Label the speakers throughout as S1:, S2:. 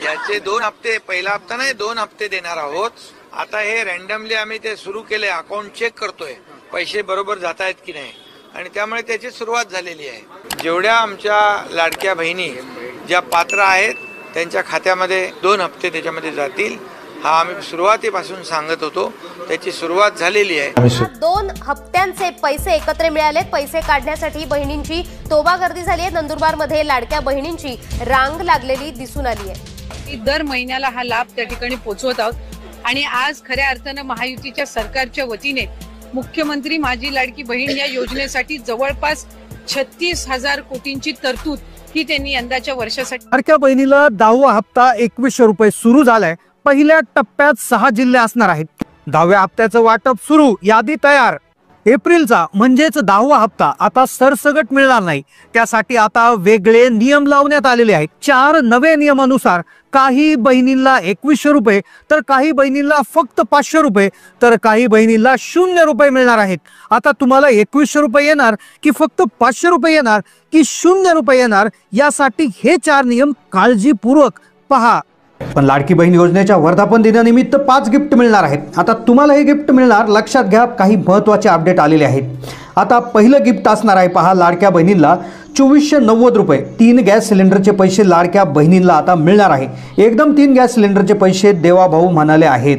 S1: याचे 2 हप्ते, पहिला हप्ता नाही 2 हप्ते देणार आहोत. आता हे रॅन्डमली आम्ही ते सुरू केले, अकाउंट चेक करतोय पैसे बरोबर जात आहेत की नाही, आणि त्यामुळे त्याची सुरुवात झालेली आहे. जेवढ्या आमच्या लाडक्या बहिणी ज्या पात्र आहेत त्यांच्या खात्यामध्ये 2 हप्ते त्याच्यामध्ये जातील, हा आम्ही सुरुवातीपासून सांगत होतो. त्याची सुरुवात झालेली आहे.
S2: 2 हप्त्यांचे पैसे एकत्र मिळाले. पैसे काढण्यासाठी बहिणींची तोबा गर्दी झाली आहे. नंदुरबार मध्ये लाडक्या बहिणींची रांग लागलेली दिसून आली आहे.
S3: दर महिन्याला हा लाभ त्या ठिकाणी पोहोचवत आहोत आणि आज खऱ्या अर्थानं महायुतीच्या सरकारच्या वतीने मुख्यमंत्री माझी लाडकी बहीण या योजनेसाठी जवळपास 36,000 कोटींची तरतूद ही त्यांनी यंदाच्या वर्षासाठी.
S4: लाडक्या बहिणीला 10वा हप्ता 2100 रुपये सुरू झालाय. पहिल्या टप्प्यात 6 जिल्हे असणार आहेत. 10व्या हप्त्याचं वाटप सुरू, यादी तयार. एप्रिलचा म्हणजेच 10वा हप्ता आता सरसगट मिळणार नाही. त्यासाठी आता वेगळे नियम लावण्यात आलेले आहेत. 4 नवे नियमानुसार काही बहिणींना 2100 रुपये, तर काही बहिणींना फक्त 500 रुपये, तर काही बहिणींना 0 रुपये मिळणार आहेत. आता तुम्हाला 2100 रुपये येणार की फक्त 500 रुपये येणार की 0 रुपये येणार, यासाठी हे 4 नियम काळजीपूर्वक पहा.
S5: पण लाडकी बहीण योजनेच्या वर्धापन दिनानिमित्त 5 गिफ्ट मिळणार आहेत. आता तुम्हाला हे गिफ्ट मिळणार, लक्षात घ्या. काही महत्त्वाचे अपडेट आलेले आहेत. आता पहिलं गिफ्ट असणार आहे पहा, लाडक्या बहिणींना 2490 रुपये 3 गॅस सिलेंडरचे पैसे लाडक्या बहिणींना आता मिळणार आहे. एकदम 3 गॅस सिलेंडरचे पैसे देवाभाऊ म्हणाले आहेत.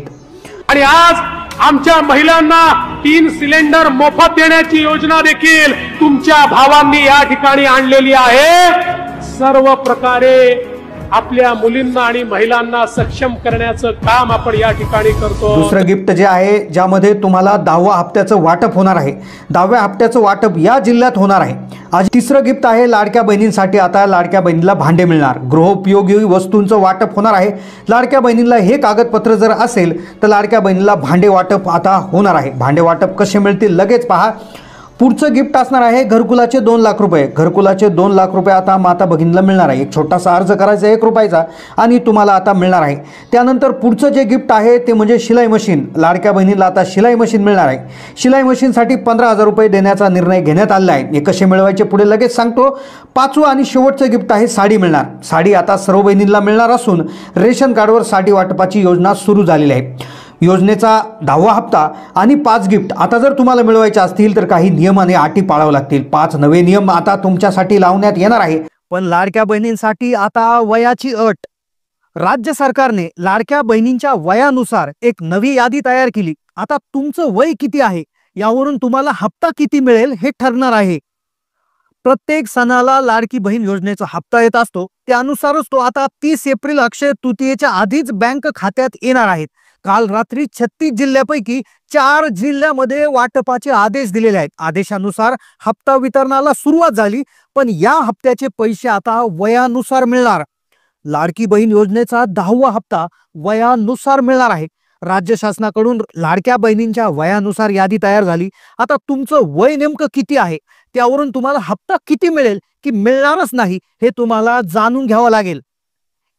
S6: आणि आज आमच्या महिलांना 3 सिलेंडर मोफत देण्याची योजना देखील तुमच्या भावांनी या ठिकाणी आणलेली आहे. सर्व प्रकारे आपल्या मुलींना आणि महिलांना सक्षम करण्याचं काम आपण या ठिकाणी करतो.
S5: दुसरं गिफ्ट जे आहे, ज्यामध्ये तुम्हाला 10व्या हप्त्याचं वाटप होणार आहे. 10व्या हप्त्याचं वाटप या जिल्ह्यात होणार आहे. आज तिसरं गिफ्ट आहे लाडक्या बहिणींसाठी. आता लाडक्या बहिणीला भांडे मिळणार. गृहोपयोगी वस्तूंचं वाटप होणार आहे. लाडक्या बहिणीला हे कागदपत्र जर असेल तर लाडक्या बहिणीला भांडे वाटप आता होणार आहे. भांडे वाटप कसे मिळतील लगेच पहा. पुढचं गिफ्ट असणार आहे घरकुलाचे 2 लाख रुपये. घरकुलाचे 2 लाख रुपये आता माता भगिनीला मिळणार आहे. एक छोटासा अर्ज करायचा 1 रुपयाचा आणि तुम्हाला आता मिळणार आहे. त्यानंतर पुढचं जे गिफ्ट आहे ते म्हणजे शिलाई मशीन. लाडक्या बहिणीला आता शिलाई मशीन मिळणार आहे. शिलाई मशीनसाठी 15,000 रुपये देण्याचा निर्णय घेण्यात आला आहे. हे कसे मिळवायचे पुढे लगेच सांगतो. 5वं आणि शेवटचं गिफ्ट आहे साडी मिळणार. साडी आता सर्व बहिणींना मिळणार असून रेशन कार्डवर साडी वाटपाची योजना सुरू झालेली आहे. योजनेचा 10वा हप्ता आणि 5 गिफ्ट आता जर तुम्हाला मिळवायचे असतील तर काही नियम आणि अटी पाळावे लागतील. 5 नवे नियम आता तुमच्यासाठी लावण्यात येणार आहे.
S4: पण लाडक्या बहिणींसाठी आता वयाची अट. राज्य सरकारने लाडक्या बहिणींच्या वयानुसार एक नवी यादी तयार केली. आता तुमचं वय किती आहे यावरून तुम्हाला हप्ता किती मिळेल हे ठरणार आहे. प्रत्येक सणाला लाडकी बहीण योजनेचा हप्ता येत असतो. त्यानुसारच तो आता 30 एप्रिल अक्षय तृतीयेच्या आधीच बँक खात्यात येणार आहेत. काल रात्री 36 जिल्ह्यापैकी 4 जिल्ह्यामध्ये वाटपाचे आदेश दिलेले आहेत. आदेशानुसार हप्ता वितरणाला सुरुवात झाली, पण या हप्त्याचे पैसे आता वयानुसार मिळणार. लाडकी बहीण योजनेचा 10वा हप्ता वयानुसार मिळणार आहे. राज्य शासनाकडून लाडक्या बहिणींच्या वयानुसार यादी तयार झाली. आता तुमचं वय नेमकं किती आहे त्यावरून तुम्हाला हप्ता किती मिळेल की मिळणारच नाही हे तुम्हाला जाणून घ्यावं लागेल.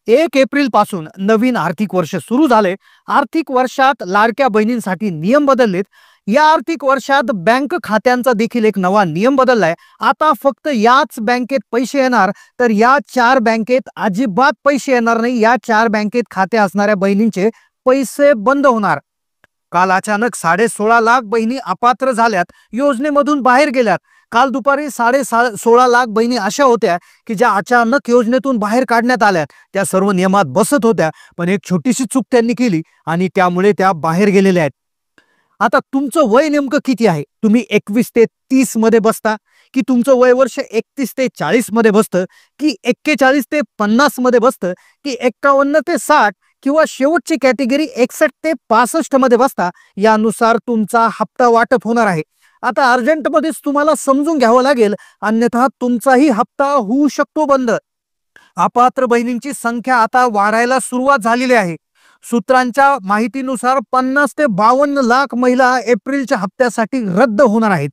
S4: 1 एप्रिल पासून नवीन आर्थिक वर्ष सुरू झाले. आर्थिक वर्षात लाडक्या बहिणींसाठी नियम बदललेत. या आर्थिक वर्षात बँक खात्यांचा देखील एक नवा नियम बदललाय. आता फक्त याच बँकेत पैसे येणार, तर या 4 बँकेत अजिबात पैसे येणार नाही. या 4 बँकेत खाते असणाऱ्या बहिणींचे पैसे बंद होणार. काल अचानक 16.5 लाख बहिणी अपात्र झाल्यात, योजनेमधून बाहेर गेल्यात. काल दुपारी 16.5 लाख बहिणी अशा होत्या की ज्या अचानक योजनेतून बाहेर काढण्यात आल्या. त्या सर्व नियमात बसत होत्या, पण एक छोटीशी चूक त्यांनी केली आणि त्यामुळे त्या बाहेर गेलेल्या आहेत. आता तुमचं वय नेमकं किती आहे? तुम्ही 21 ते 30 मध्ये बसता की तुमचं वय वर्ष 31 ते 40 मध्ये बसतं की 41 ते 50 मध्ये बसतं की 51 ते 60 किंवा शेवटची कॅटेगरी 61 ते 65 मध्ये बसता? यानुसार तुमचा हप्ता वाटप होणार आहे. आता अर्जंटमध्येच तुम्हाला समजून घ्यावं लागेल, अन्यथा तुमचाही हप्ता होऊ शकतो बंद. अपात्र बहिणींची संख्या आता वाढायला सुरुवात झालेली आहे. सूत्रांच्या माहितीनुसार 50 ते 52 लाख महिला एप्रिलच्या हप्त्यासाठी रद्द होणार आहेत.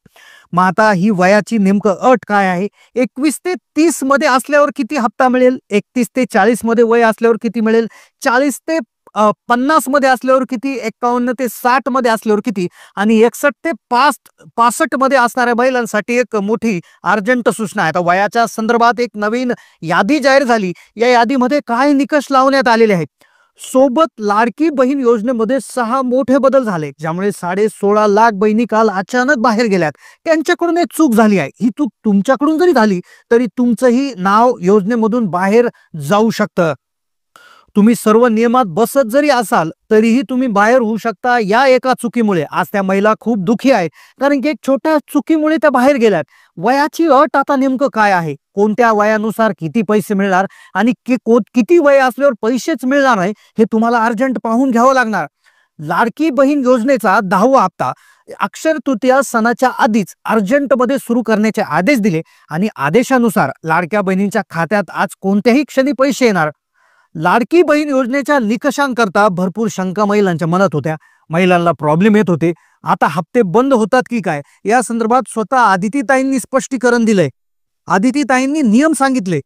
S4: मग आता ही वयाची नेमकं अट काय आहे? 21 ते 30 मध्ये असल्यावर किती हप्ता मिळेल? 31 ते 40 मध्ये वय असल्यावर किती मिळेल? 40 ते 50 मध्ये असल्यावर किती, 51 ते 60 मध्ये असल्यावर किती आणि 61 ते 65 मध्ये असणाऱ्या महिलांसाठी एक मोठी अर्जंट सूचना आहे. आता वयाच्या संदर्भात एक नवीन यादी जाहीर झाली. या यादीमध्ये काय निकष लावण्यात आलेले आहेत. सोबत लाडकी बहीण योजनेमध्ये 6 मोठे बदल झाले, ज्यामुळे 16.5 लाख बहिणी काल अचानक बाहेर गेल्यात. त्यांच्याकडून एक चूक झाली आहे. ही चूक तुमच्याकडून जरी झाली तरी तुमचंही नाव योजनेमधून बाहेर जाऊ शकतं. तुम्ही सर्व नियमात बसत जरी असाल तरीही तुम्ही बाहेर होऊ शकता. या एका चुकीमुळे आज त्या महिला खूप दुःखी आहेत, कारण की एक छोट्या चुकीमुळे त्या बाहेर गेल्यात. वयाची अट आता नेमकं काय आहे, कोणत्या वयानुसार किती पैसे मिळणार आणि किती वय असल्यावर पैसेच मिळणार नाही, हे तुम्हाला अर्जंट पाहून घ्यावं लागणार. लाडकी बहीण योजनेचा 10वा हप्ता अक्षर तृतीया सणाच्या आधीच अर्जंटमध्ये सुरू करण्याचे आदेश दिले आणि आदेशानुसार लाडक्या बहिणींच्या खात्यात आज कोणत्याही क्षणी पैसे येणार. लाडकी बहीण योजनेच्या निकषांकरता भरपूर शंका महिलांच्या मनात होत्या. महिलांना प्रॉब्लेम येत होते. आता हप्ते बंद होतात की काय, या संदर्भात स्वतः आदितीताईंनी स्पष्टीकरण दिलंय. आदितीताईंनी नियम सांगितले.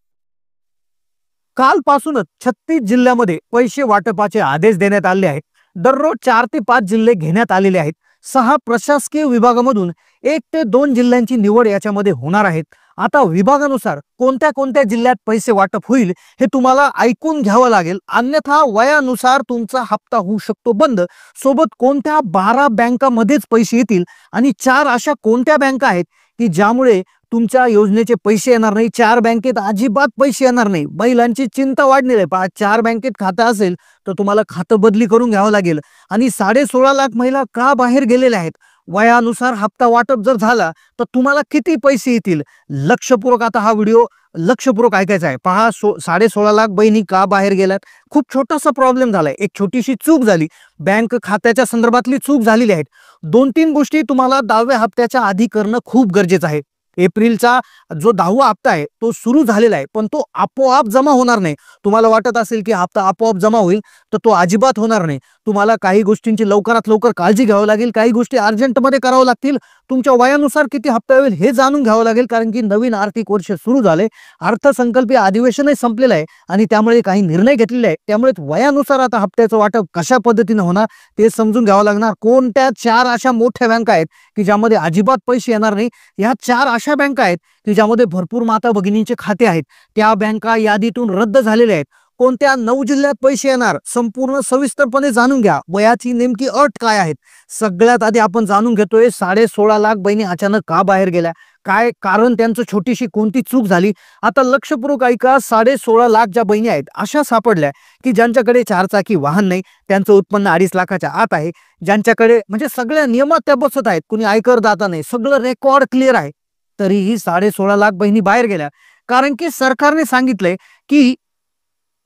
S4: कालपासूनच 36 जिल्ह्यामध्ये पैसे वाटपाचे आदेश देण्यात आले आहेत. दररोज 4 ते 5 जिल्हे घेण्यात आलेले आहेत. 6 प्रशासकीय विभागामधून 1 ते 2 जिल्ह्यांची निवड याच्यामध्ये होणार आहेत. आता विभागानुसार कोणत्या कोणत्या जिल्ह्यात पैसे वाटप होईल हे तुम्हाला ऐकून घ्यावं लागेल, अन्यथा वयानुसार तुमचा हप्ता होऊ शकतो बंद. सोबत कोणत्या 12 बँकामध्येच पैसे येतील आणि 4 अशा कोणत्या बँका आहेत की ज्यामुळे तुमच्या योजनेचे पैसे येणार नाही. 4 बँकेत अजिबात पैसे येणार नाही. महिलांची चिंता वाढलेली आहे. 4 बँकेत खातं असेल तर तुम्हाला खातं बदली करून घ्यावं लागेल. आणि 16.5 लाख महिला का बाहेर गेलेल्या आहेत, वयानुसार हप्ता वाटप जर झाला तर तुम्हाला किती पैसे येतील, लक्षपूर्वक आता हा व्हिडिओ लक्षपूर्वक ऐकायचा आहे. पहा, 16.5 लाख बहिणी का बाहेर गेल्यात. खूप छोटासा प्रॉब्लेम झालाय, एक छोटीशी चूक झाली, बँक खात्याच्या संदर्भातली चूक झालेली आहे. 2-3 गोष्टी तुम्हाला 10व्या हप्त्याच्या आधी करणं खूप गरजेचं आहे. एप्रिलचा जो 10वा हप्ता आहे तो सुरू झालेला आहे, पण तो आपोआप जमा होणार नाही. तुम्हाला वाटत असेल की हप्ता आपोआप जमा होईल, तर तो अजिबात होणार नाही. तुम्हाला काही गोष्टींची लवकरात लवकर काळजी घ्यावी लागेल. काही गोष्टी अर्जंटमध्ये करावं लागतील. तुमच्या वयानुसार किती हप्ता होईल हे जाणून घ्यावं लागेल, कारण की नवीन आर्थिक वर्ष सुरू झाले, अर्थसंकल्पीय अधिवेशनही संपलेलं आहे आणि त्यामुळे काही निर्णय घेतलेले आहेत. त्यामुळे वयानुसार आता हप्त्याचं वाटप कशा पद्धतीने होणार ते समजून घ्यावं लागणार. कोणत्या 4 अशा मोठ्या बँका आहेत की ज्यामध्ये अजिबात पैसे येणार नाही, ह्या 4 अशा बँका आहेत की ज्यामध्ये भरपूर माता भगिनींचे खाते आहेत, त्या बँका यादीतून रद्द झालेल्या आहेत. कोणत्या 9 जिल्ह्यात पैसे येणार संपूर्ण सविस्तरपणे जाणून घ्या. वयाची नेमकी अट काय आहेत सगळ्यात आधी आपण जाणून घेतोय. 16.5 लाख बहिणी अचानक का बाहेर गेल्या, काय कारण, त्यांचं छोटीशी कोणती चूक झाली. आता लक्षपूर्वक ऐका. 16.5 लाख ज्या बहिणी आहेत अशा सापडल्या की ज्यांच्याकडे 4 चाकी वाहन नाही, त्यांचं उत्पन्न 2.5 लाखाच्या आत आहे, ज्यांच्याकडे म्हणजे सगळ्या नियमात त्या बसत आहेत, कुणी आयकरदाता नाही, सगळं रेकॉर्ड क्लिअर आहे, तरीही 16.5 लाख बहिणी बाहेर गेल्या. कारण की सरकारने सांगितलंय की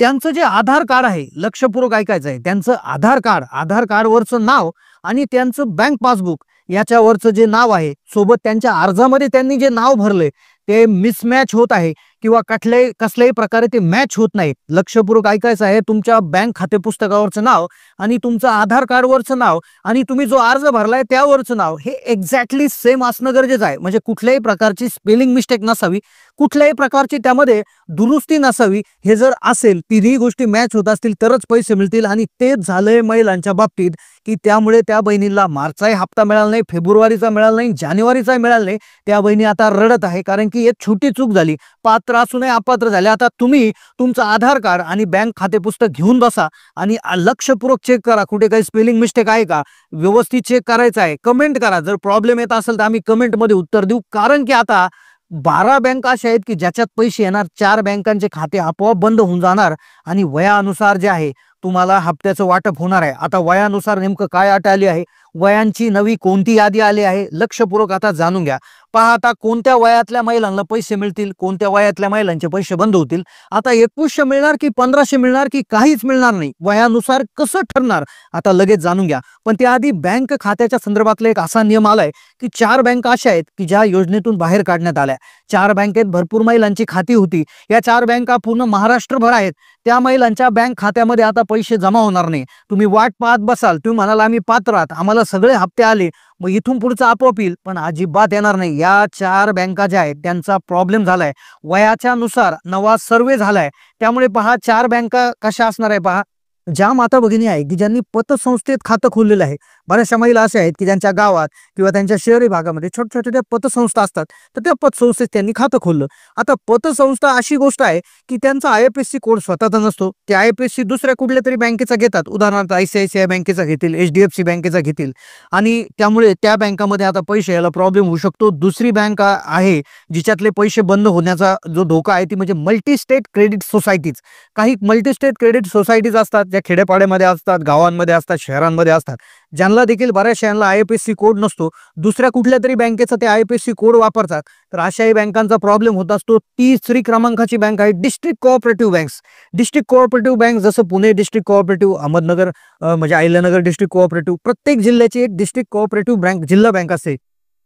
S4: त्यांचं जे आधार कार्ड आहे, लक्षपूर्वक ऐकायचं आहे, त्यांचं आधार कार्डवरचं नाव आणि त्यांचं बँक पासबुक याच्यावरचं जे नाव आहे, सोबत त्यांच्या अर्जामध्ये त्यांनी जे नाव भरले ते मिसमॅच होत आहे किंवा कसल्याही प्रकारे ते मॅच होत नाही. लक्षपूर्वक ऐकायचं आहे. तुमच्या बँक खाते पुस्तकावरचं नाव आणि तुमचं आधार कार्डवरचं नाव आणि तुम्ही जो अर्ज भरलाय त्यावरचं नाव हे एक्झॅक्टली सेम असणं गरजेचं आहे. म्हणजे कुठल्याही प्रकारची स्पेलिंग मिस्टेक नसावी, कुठल्याही प्रकारची त्यामध्ये दुरुस्ती नसावी. हे जर असेल, तिन्ही गोष्टी मॅच होत असतील तरच पैसे मिळतील. आणि तेच झालंय महिलांच्या बाबतीत की त्यामुळे त्या बहिणीला मार्चचाही हप्ता मिळाला नाही, फेब्रुवारीचा मिळाला नाही, जानेवारीचा मिळाला नाही. त्या बहिणी आता रडत आहे, कारण की एक छोटी चूक झाली, पात्र असूनही अपात्र झाले. आता तुम्ही तुमचं आधार कार्ड आणि बँक खाते पुस्तक घेऊन बसा आणि लक्षपूर्वक चेक करा, कुठे काही स्पेलिंग मिस्टेक आहे का, व्यवस्थित चेक करायचं आहे. कमेंट करा, जर प्रॉब्लेम येत असेल तर आम्ही कमेंटमध्ये उत्तर देऊ. कारण की आता 12 बँका अशा आहेत की ज्याच्यात पैसे येणार, 4 बँकांचे खाते आपोआप बंद होऊन जाणार आणि वयानुसार जे आहे तुम्हाला हप्त्याचं वाटप होणार आहे. आता वयानुसार नेमकं काय अट आली आहे, वयांची नवी कोणती यादी आली आहे, लक्षपूर्वक आता जाणून घ्या. पहा, आता कोणत्या वयातल्या महिलांना पैसे मिळतील, कोणत्या वयातल्या महिलांचे पैसे बंद होतील. आता 2100 मिळणार की 1500 मिळणार की काहीच मिळणार नाही, वयानुसार कसं ठरणार आता लगेच जाणून घ्या. पण त्याआधी बँक खात्याच्या संदर्भातला एक असा नियम आलाय की 4 बँका अशा आहेत की ज्या योजनेतून बाहेर काढण्यात आल्या. 4 बँकेत भरपूर महिलांची खाती होती. या 4 बँका पूर्ण महाराष्ट्रभर आहेत. त्या महिलांच्या बँक खात्यामध्ये आता पैसे जमा होणार नाही. तुम्ही वाट पाहत बसाल, तुम्ही म्हणाल आम्ही पात्र आहात, आम्हाला सगळे हप्ते आले, मग इथून पुढचं आपोआप येईल, पण अजिबात येणार नाही. या 4 बँका ज्या आहेत त्यांचा प्रॉब्लेम झालाय, वयाच्या नुसार नवा सर्वे झालाय. त्यामुळे पहा, 4 बँका कशा असणार आहे पहा. ज्या माता भगिनी आहेत की ज्यांनी पतसंस्थेत खातं खोललेलं आहे, बऱ्याचशा महिला अशा आहेत की ज्यांच्या गावात किंवा त्यांच्या शहरी भागामध्ये छोट्या छोट्या पतसंस्था असतात, तर त्या पतसंस्थेत त्यांनी खातं खोललं. आता पतसंस्था अशी गोष्ट आहे की त्यांचा IFSC कोड स्वतःचा नसतो. ते IFSC दुसऱ्या कुठल्या तरी बँकेचा घेतात, उदाहरणार्थ ICICI बँकेचा घेतील, HDFC बँकेचा घेतील, आणि त्यामुळे त्या बँकामध्ये आता पैसे यायला प्रॉब्लेम होऊ शकतो. दुसरी बँक आहे जिच्यातले पैसे बंद होण्याचा जो धोका आहे ती म्हणजे मल्टी स्टेट क्रेडिट सोसायटीज. काही मल्टी स्टेट क्रेडिट सोसायटीज असतात ज्या खेडेपाड्यामध्ये असतात, गावांमध्ये असतात, शहरांमध्ये असतात, ज्यांना देखील बऱ्याचशा IFSC कोड नसतो. दुसऱ्या कुठल्या तरी बँकेचा ते IFSC कोड वापरतात. तर अशाही बँकांचा प्रॉब्लेम होत असतो. 3 क्रमांकाची बँक आहे district cooperative banks. District cooperative bank जसं पुणे डिस्ट्रिक्ट कोऑपरेटिव्ह, अहमदनगर म्हणजे अहिल्यानगर डिस्ट्रिक्ट कोऑपरेटिव्ह, प्रत्येक जिल्ह्याची एक डिस्ट्रिक्ट कोऑपरेटिव्ह बँक जिल्हा बँक असते.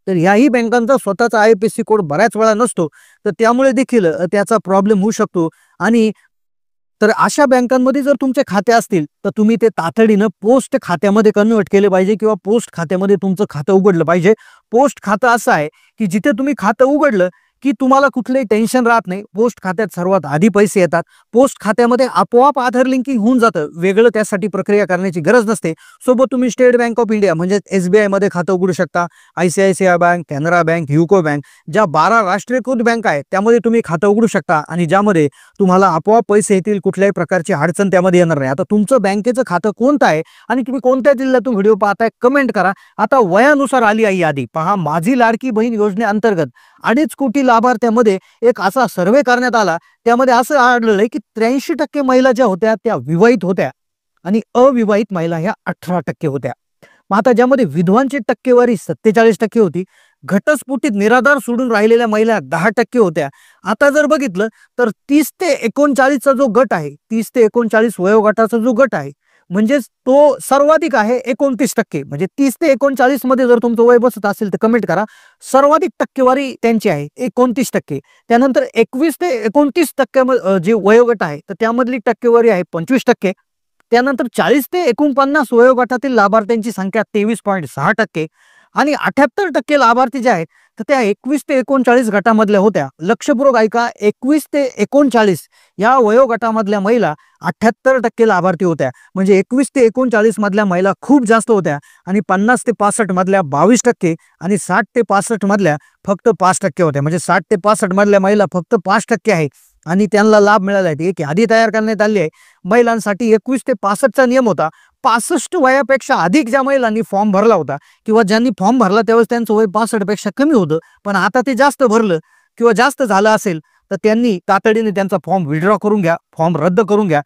S4: तर याही बँकांचा स्वतःचा IFSC कोड बऱ्याच वेळा नसतो, तर त्यामुळे देखील त्याचा प्रॉब्लेम होऊ शकतो. आणि तर अशा बँकांमध्ये जर तुमचे खाते असतील तर तुम्ही ते तातडीनं पोस्ट खात्यामध्ये कन्वर्ट केले पाहिजे किंवा पोस्ट खात्यामध्ये तुमचं खातं उघडलं पाहिजे. पोस्ट खातं असं आहे की जिथे तुम्ही खातं उघडलं की तुम्हाला कुठलंही टेन्शन राहत नाही. पोस्ट खात्यात सर्वात आधी पैसे येतात. पोस्ट खात्यामध्ये आपोआप आधार लिंकिंग होऊन जातं, वेगळं त्यासाठी प्रक्रिया करण्याची गरज नसते. सोबत तुम्ही स्टेट बँक ऑफ इंडिया म्हणजे SBI मध्ये खातं उघडू शकता, ICICI bank, Canara bank, UCO bank, ज्या 12 राष्ट्रीयकृत बँक आहेत त्यामध्ये तुम्ही खातं उघडू शकता आणि ज्यामध्ये तुम्हाला आपोआप पैसे येतील, कुठल्याही प्रकारची अडचण त्यामध्ये येणार नाही. आता तुमचं बँकेचं खातं कोणतं आहे आणि तुम्ही कोणत्या जिल्ह्यातून व्हिडिओ पाहताय कमेंट करा. आता वयानुसार आली आहे यादी पहा. माझी लाडकी बहीण योजनेअंतर्गत 2.5 कोटी लाभार्थ्यामध्ये एक असा सर्वे करण्यात आला. त्यामध्ये असं आढळलंय की 83% महिला ज्या होत्या त्या विवाहित होत्या आणि अविवाहित महिला ह्या 18% होत्या. मग आता ज्यामध्ये विधवांची टक्केवारी 47% होती. घटस्फोटित निराधार सोडून राहिलेल्या महिला 10% होत्या. आता जर बघितलं तर 30 ते 39चा जो गट आहे, 30 ते 39 वयोगटाचा जो गट आहे म्हणजेच तो सर्वाधिक आहे 29%. म्हणजे 30 ते 39 मध्ये जर तुमचं वय बसत असेल तर कमेंट करा. सर्वाधिक टक्केवारी त्यांची आहे 29%. त्यानंतर 21 ते 29% जे वयोगट आहे तर त्यामधली टक्केवारी आहे 25%. त्यानंतर 40 ते 49 वयोगटातील लाभार्थ्यांची संख्या 23.6% आणि 78% लाभार्थी जे आहेत तर त्या 21 ते 39 गटामधल्या होत्या. लक्षपूर्वक ऐका, 21 ते 39 या वयोगटामधल्या महिला 78% लाभार्थी होत्या. म्हणजे 21 ते 39 मधल्या महिला खूप जास्त होत्या आणि 50 ते 65 मधल्या 22% आणि 60 ते 65 मधल्या फक्त 5% होत्या. म्हणजे 60 ते 65 मधल्या महिला फक्त 5% आहे आणि त्यांना लाभ मिळाला आहे. एक यादी तयार करण्यात आली आहे. महिलांसाठी 21 ते 65चा नियम होता. 65 वयापेक्षा अधिक ज्या महिलांनी फॉर्म भरला होता किंवा ज्यांनी फॉर्म भरला त्यावेळेस त्यांचं वय 65 पेक्षा कमी होतं, पण आता ते जास्त भरलं किंवा जास्त झालं असेल तर त्यांनी तातडीने त्यांचा फॉर्म विड्रॉ करून घ्या, फॉर्म रद्द करून घ्या.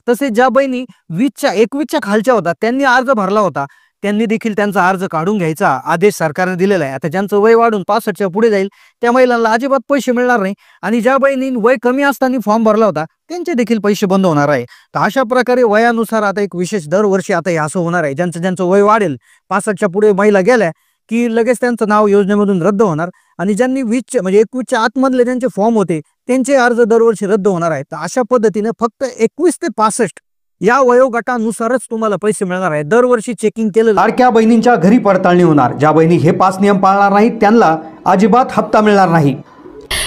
S4: तसेच ज्या बहिणी 21च्या खालच्या होता त्यांनी अर्ज भरला होता त्यांनी देखील त्यांचा अर्ज काढून घ्यायचा आदेश सरकारने दिलेला आहे. आता ज्यांचं वय वाढून 65च्या पुढे जाईल त्या महिलांना अजिबात पैसे मिळणार नाही आणि ज्या बहिणींनी वय कमी असताना फॉर्म भरला होता त्यांचे देखील पैसे बंद होणार आहे. तर अशा प्रकारे वयानुसार आता एक विशेष दरवर्षी आता हे असं होणार आहे. ज्यांचं वय वाढेल 65च्या पुढे महिला गेल्या की लगेच त्यांचं नाव योजनेमधून रद्द होणार आणि ज्यांनी 20 म्हणजे 21च्या आतमधले ज्यांचे फॉर्म होते त्यांचे अर्ज दरवर्षी रद्द होणार आहेत. तर अशा पद्धतीने फक्त 21 ते 65 या वयोगटानुसारच तुम्हाला पैसे मिळणार आहे. दरवर्षी चेकिंग केलं.
S5: लाडक्या बहिणींच्या घरी पडताळणी होणार. ज्या बहिणी हे 5 नियम पाळणार नाहीत त्यांना अजिबात हप्ता मिळणार नाही.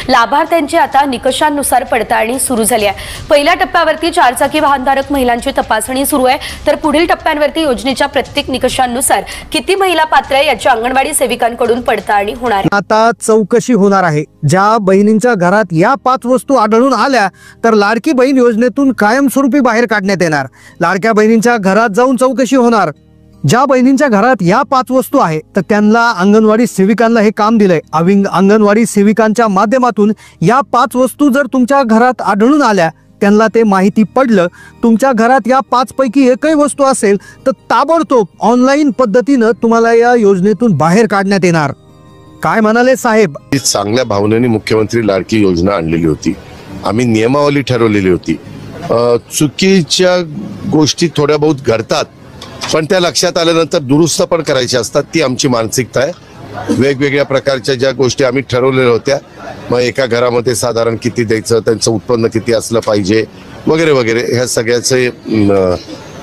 S7: लाभार्थ्यांची आता निकषांनुसार पडताळणी सुरू झाली आहे. पहिल्या टप्प्यावरती 4चाकी वाहनधारक महिलांची तपासणी सुरू आहे, तर पुढील टप्प्यांवरती योजनेच्या प्रत्येक निकषांनुसार किती महिला पात्र आहे याची अंगणवाडी सेविकांकडून पडताळणी होणार आहे.
S4: आता चौकशी होणार आहे. ज्या बहिणींच्या घरात या 5 वस्तू आढळून आल्या तर लाडकी बहीण योजनेतून कायमस्वरूपी बाहेर काढण्यात येणार. लाडक्या बहिणींच्या घरात जाऊन चौकशी होणार. ज्या बहिणींच्या घरात या 5 वस्तू आहेत तर त्यांना अंगणवाडी सेविकांना हे काम दिलंय. अंगणवाडी सेविकांच्या माध्यमातून या 5 वस्तू जर तुमच्या घरात आढळून आल्या त्यांना ते माहिती पडलं तुमच्या घरात या 5 पैकी एकही वस्तू असेल तर ताबडतोब ऑनलाईन पद्धतीनं तुम्हाला या योजनेतून बाहेर काढण्यात येणार. काय म्हणाले साहेब?
S8: चांगल्या भावनेने मुख्यमंत्री लाडकी योजना आणलेली होती. आम्ही नियमावली ठरवलेली होती. चुकीच्या गोष्टी थोड्या बहुत घडतात पण त्या लक्षात आल्यानंतर दुरुस्त पण करायच्या असतात. ती आमची मानसिकता आहे. वेगवेगळ्या प्रकारच्या ज्या गोष्टी आम्ही ठरवलेल्या होत्या, मग एका घरामध्ये साधारण किती द्यायचं, त्यांचं उत्पन्न किती असलं पाहिजे वगैरे वगैरे, ह्या सगळ्याचे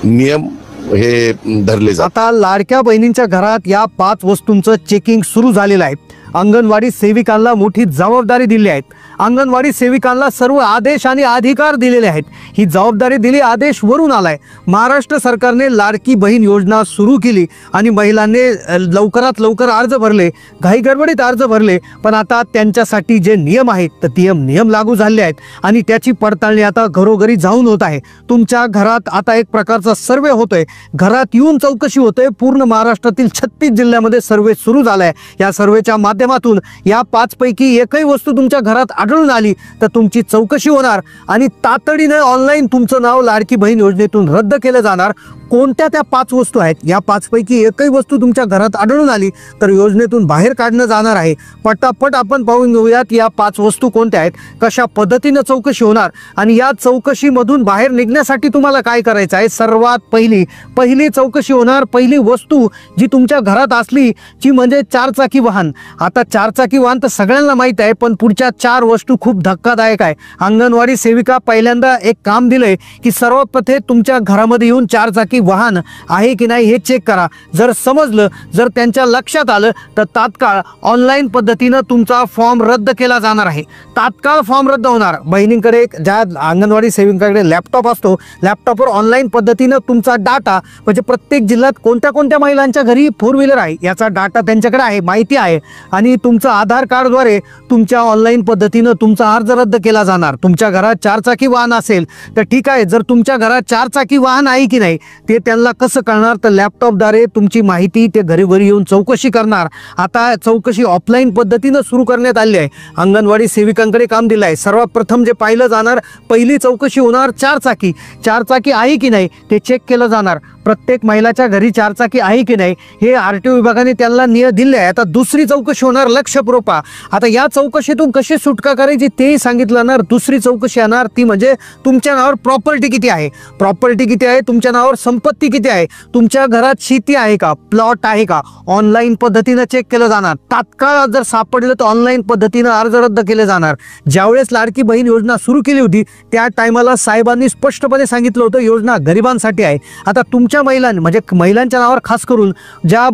S8: नियम हे धरले जातात.
S4: आता लाडक्या बहिणींच्या घरात या 5 वस्तूंचं चेकिंग सुरू झालेलं आहे. अंगणवाडी सेविकांना मोठी जबाबदारी दिली आहे. अंगणवाडी सेविकांना सर्व आदेश आणि अधिकार दिलेले आहेत. ही जबाबदारी दिली आदेश वरून आलाय. महाराष्ट्र सरकारने लाडकी बहीण योजना सुरू केली आणि महिलांनी लवकरात लवकर अर्ज भरले, घाईगडबडीत अर्ज भरले, पण आता त्यांच्यासाठी जे नियम आहेत तर ते नियम लागू झाले आहेत आणि त्याची पडताळणी आता घरोघरी जाऊन होत आहे. तुमच्या घरात आता एक प्रकारचा सर्वे होतोय, घरात येऊन चौकशी होतोय. पूर्ण महाराष्ट्रातील 36 जिल्ह्यामध्ये सर्वे सुरू झालाय. या सर्वेच्या माध्यमातून या 5 पैकी एकही वस्तू तुमच्या घरात आढळून आली तर तुमची चौकशी होणार आणि तातडीने ऑनलाईन तुमचं नाव लाडकी बहीण योजनेतून रद्द केलं जाणार. कोणत्या त्या 5 वस्तू आहेत, या 5 पैकी एकही वस्तू तुमच्या घरात आढळून आली तर योजनेतून बाहेर काढणं जाणार आहे. पटापट आपण पाहून घेऊयात या 5 वस्तू कोणत्या आहेत, कशा पद्धतीने चौकशी होणार आणि या चौकशीमधून बाहेर निघण्यासाठी तुम्हाला काय करायचं आहे. सर्वात पहिली चौकशी होणार, पहिली वस्तू जी तुमच्या घरात असली जी म्हणजे 4 चाकी वाहन. आता 4 चाकी वाहन तर सगळ्यांना माहीत आहे, पण पुढच्या 4 वस्तू खूप धक्कादायक आहे. अंगणवाडी सेविका पहिल्यांदा एक काम दिलंय की सर्वप्रथम तुमच्या घरामध्ये येऊन 4 चाकी वाहन आहे की नाही हे चेक करा. जर समजलं, जर त्यांच्या लक्षात आलं तर तात्काळ ऑनलाईन पद्धतीनं तुमचा फॉर्म रद्द केला जाणार आहे. तात्काळ फॉर्म रद्द होणार. बहिणींकडे ज्या अंगणवाडी सेविकांकडे लॅपटॉप असतो, लॅपटॉपवर ऑनलाईन पद्धतीनं तुमचा डाटा म्हणजे प्रत्येक जिल्ह्यात कोणत्या कोणत्या महिलांच्या घरी 4 व्हीलर आहे याचा डाटा त्यांच्याकडे आहे, माहिती आहे आणि तुमचं आधार कार्डद्वारे तुमच्या ऑनलाईन पद्धतीनं तुमचा अर्ज रद्द केला जाणार. तुमच्या घरात 4 चाकी वाहन असेल तर ठीक आहे, जर तुमच्या घरात 4 चाकी वाहन आहे की नाही ते त्यांना कसं कळणार, तर लॅपटॉपद्वारे तुमची माहिती ते घरी येऊन चौकशी करणार. आता चौकशी ऑफलाईन पद्धतीनं सुरू करण्यात आली आहे. अंगणवाडी सेविकांकडे काम दिलं आहे. सर्वात प्रथम जे पाहिलं जाणार, पहिली चौकशी होणार 4 चाकी आहे की नाही ते चेक केलं जाणार. प्रत्येक महिलाच्या घरी 4 चाकी आहे की नाही हे RTO विभागाने त्यांना दिले आहे. आता दुसरी चौकशी होणार लक्षपूर्वक. आता या चौकशीतून कशी सुटका करायची तेही सांगितलं जाणार. दुसरी चौकशी येणार ती म्हणजे तुमच्या नावावर प्रॉपर्टी किती आहे, तुमच्या नावावर संपत्ती किती आहे, तुमच्या घरात शेती आहे का, प्लॉट आहे का, ऑनलाईन पद्धतीनं चेक केलं जाणार. तात्काळ जर सापडलं तर ऑनलाईन पद्धतीनं अर्ज रद्द केले जाणार. ज्यावेळेस लाडकी बहीण योजना सुरू केली होती त्या टायमाला साहेबांनी स्पष्टपणे सांगितलं होतं योजना गरिबांसाठी आहे. आता तुमच्या महिलांनी म्हणजे महिलांच्या नावावर खास करून ज्या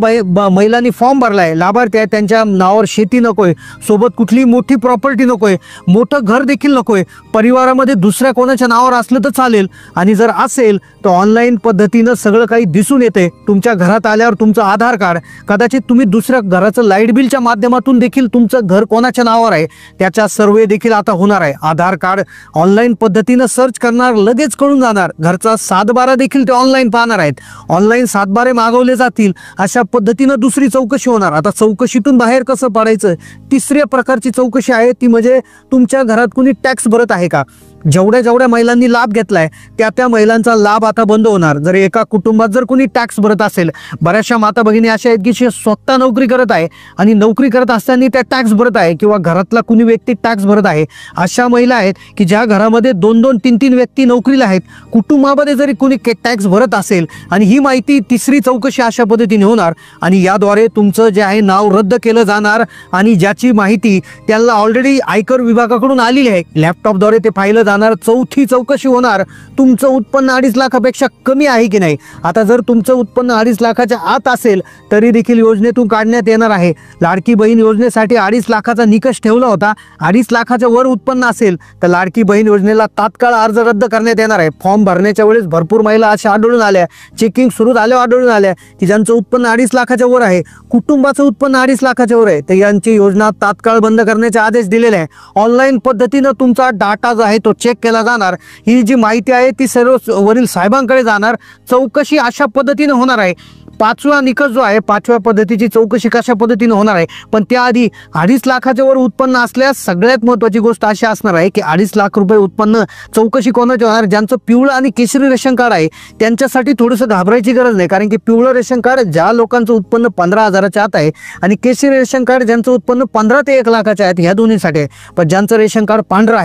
S4: महिलांनी फॉर्म भरलाय, लाभार्थी आहे, त्यांच्या नावावर शेती नकोय, सोबत कुठली मोठी प्रॉपर्टी नकोय, मोठं घर देखील नकोय, परिवारामध्ये दुसऱ्या कोणाच्या नावावर असलं तर चालेल आणि जर असेल तर ऑनलाईन पद्धतीनं सगळं काही दिसून येते. तुमच्या घरात आल्यावर तुमचं आधार कार्ड, कदाचित तुम्ही दुसऱ्या घराचं लाईट बिलच्या माध्यमातून देखील तुमचं घर कोणाच्या नावावर आहे त्याचा सर्वे देखील आता होणार आहे. आधार कार्ड ऑनलाईन पद्धतीनं सर्च करणार, लगेच कळून जाणार. घरचा 7/12 देखील ते ऑनलाईन पाहणार आहेत. ऑनलाईन 7/12 मागवले जातील. अशा पद्धतीनं दुसरी चौकशी होणार. आता चौकशीतून बाहेर कसं पडायचं, तिसऱ्या प्रकारची चौकशी आहे ती म्हणजे तुमच्या घरात कुणी टॅक्स भरत आहे का. जेवढ्या महिलांनी लाभ घेतलाय त्या महिलांचा लाभ आता बंद होणार. जर एका कुटुंबात जर कोणी टॅक्स भरत असेल, बऱ्याचशा माता भगिनी अशा आहेत की स्वतः नोकरी करत आहे आणि नोकरी करत असताना त्या टॅक्स भरत आहे किंवा घरातला कुणी व्यक्ती टॅक्स भरत आहे. अशा महिला आहेत की ज्या घरामध्ये 2-2, 3-3 व्यक्ती नोकरीला आहेत, कुटुंबामध्ये जरी कोणी टॅक्स भरत असेल आणि ही माहिती तिसरी चौकशी अशा पद्धतीने होणार आणि याद्वारे तुमचं जे आहे नाव रद्द केलं जाणार आणि ज्याची माहिती त्यांना ऑलरेडी आयकर विभागाकडून आलेली आहे लॅपटॉपद्वारे ते पाहिलं जाणार. चौथी चौकशी होणार, तुमचं उत्पन्न 2.5 लाखापेक्षा कमी आहे की नाही. आता जर तुमचं उत्पन्न 2.5 लाखाच्या आत असेल तरी देखील योजनेतून काढण्यात येणार आहे. लाडकी बहीण योजनेसाठी 2.5 लाखाचा निकष ठेवला होता. 2.5 लाखाच्या वर उत्पन्न असेल तर लाडकी बहीण योजनेला तात्काळ अर्ज रद्द करण्यात येणार आहे. फॉर्म भरण्याच्या वेळेस भरपूर महिला अशा आढळून आल्या, चेकिंग सुरू झाल्यावर आढळून आल्या की ज्यांचं उत्पन्न 2.5 लाखाच्या वर आहे, कुटुंबाचं उत्पन्न 2.5 लाखाच्या वर आहे, तर यांची योजना तात्काळ बंद करण्याचे आदेश दिलेले आहे. ऑनलाईन पद्धतीनं तुमचा डाटा जो आहे तो चेक केला जाणार. ही जी माहिती आहे ती सर्व वरील साहेबांकडे जाणार. चौकशी अशा पद्धतीने होणार आहे. 5वा निकष जो आहे, 5व्या पद्धतीची चौकशी कशा पद्धतीने होणार आहे, पण त्याआधी 2.5 लाखाच्या वर उत्पन्न असल्यास सगळ्यात महत्वाची गोष्ट अशी असणार आहे की 2.5 लाख रुपये उत्पन्न चौकशी कोणाची होणार, ज्यांचं पिवळं आणि केशरी रेशन कार्ड आहे त्यांच्यासाठी थोडंसं घाबरायची गरज नाही. कारण की पिवळं रेशन कार्ड ज्या लोकांचं उत्पन्न 15,000च्या आत आहे आणि केशरी रेशन कार्ड ज्यांचं उत्पन्न 15 ते 1 लाखाच्या आहेत, ह्या दोन्हीसाठी आहे. पण ज्यांचं रेशन कार्ड पांढरं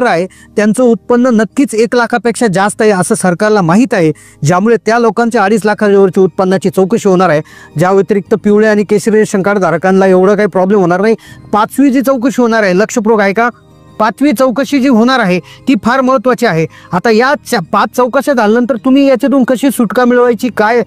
S4: आहे, त्यांचं उत्पन्न नक्कीच 1 लाखापेक्षा जास्त आहे असं सरकारला माहीत आहे. ज्यामुळे त्या लोकांच्या 2.5 लाखावरची उत्पन्नाची चौकशी होणार आहे. ज्या व्यतिरिक्त पिवळे आणि केशरी रेशन कार्ड धारकांना एवढं काही प्रॉब्लेम होणार नाही. 5वी जी चौकशी होणार आहे, लक्षपूर्वक आहे का, पाचवी चौकशी जी होणार आहे ती फार महत्त्वाची आहे. आता या 5 चौकशा झाल्यानंतर तुम्ही याच्यातून कशी सुटका मिळवायची, काय